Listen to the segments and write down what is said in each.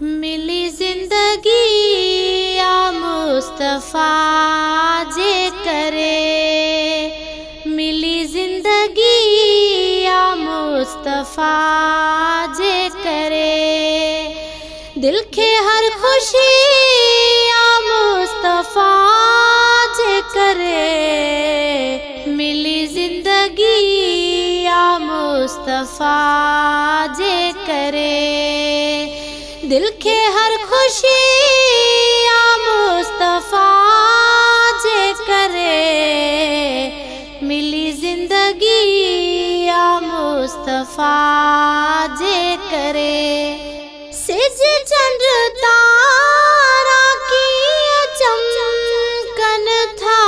मिली जिंदगी या मुस्तफ़ा जे करे, मिली जिंदगी या मुस्तफ़ा जे करे, दिल के हर खुशी या मुस्तफ़ा जे करे, मिली जिंदगी या मुस्तफ़ा जे करे, दिल के हर खुशी या मुस्तफ़ा जे करे, मिली जिंदगी या मुस्तफ़ा जे करे। सिज चंद तारा की चमकन था,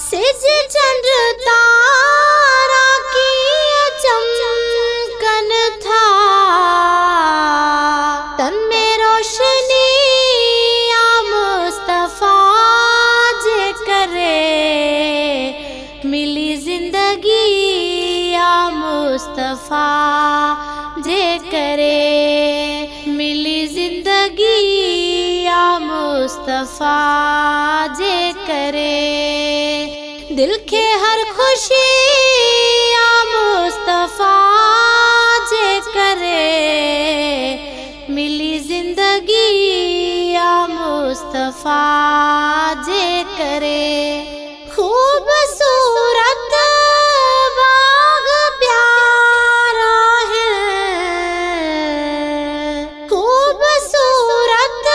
सिज चंद तारा की चमकन था, तन में रोशनी या मुस्तफ़ा जे करे, मिली जिंदगी या मुस्तफ़ा जे करे, मिली जिंदगी या मुस्तफ़ा जे करे, दिल के हर खुशी या मुस्तफ़ा जे करे, मिली जिंदगी या मुस्तफ़ा जे करे। खूबसूरत बाग प्यारा है, खूबसूरत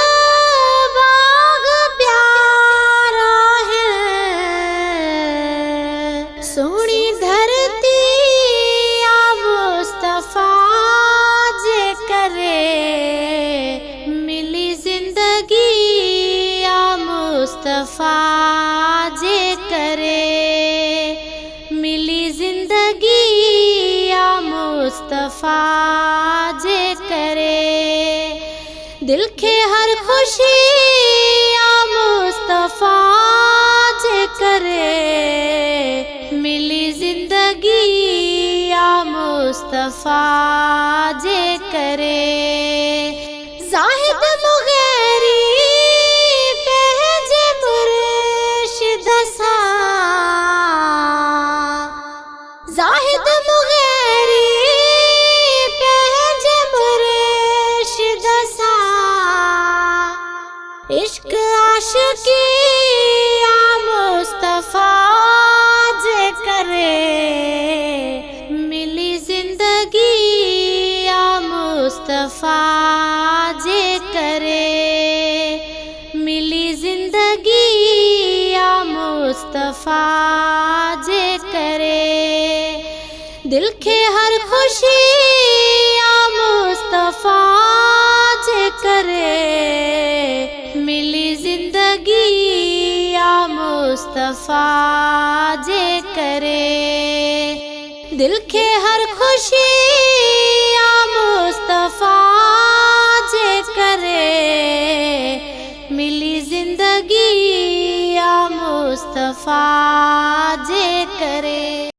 बाग प्यारा है, सोनी धरती या मुस्तफ़ा जे करे, मिली जिंदगी या मुस्तफ़ा जे करे, मिली जिंदगी या मुस्तफ़ा जे करे, दिल के हर खुशी या मुस्तफ़ा जे करे, मिली जिंदगी या मुस्तफ़ा जे करे। ज़ाहिद मुग़ैरी पहजे मुर्शिद सा, ज़ाहिद मुग़ैरी पहजे मुर्शिद सा, इश्क आशिकी या मुस्तफ़ा जे करे, मिली जिंदगी या मुस्तफ़ा जे करे, मिली जिंदगी या मुस्तफ़ा जे करे, दिल के हर खुशी या मुस्तफ़ा जे करे, मिली जिंदगी या मुस्तफ़ा जे करे, दिल के हर खुशी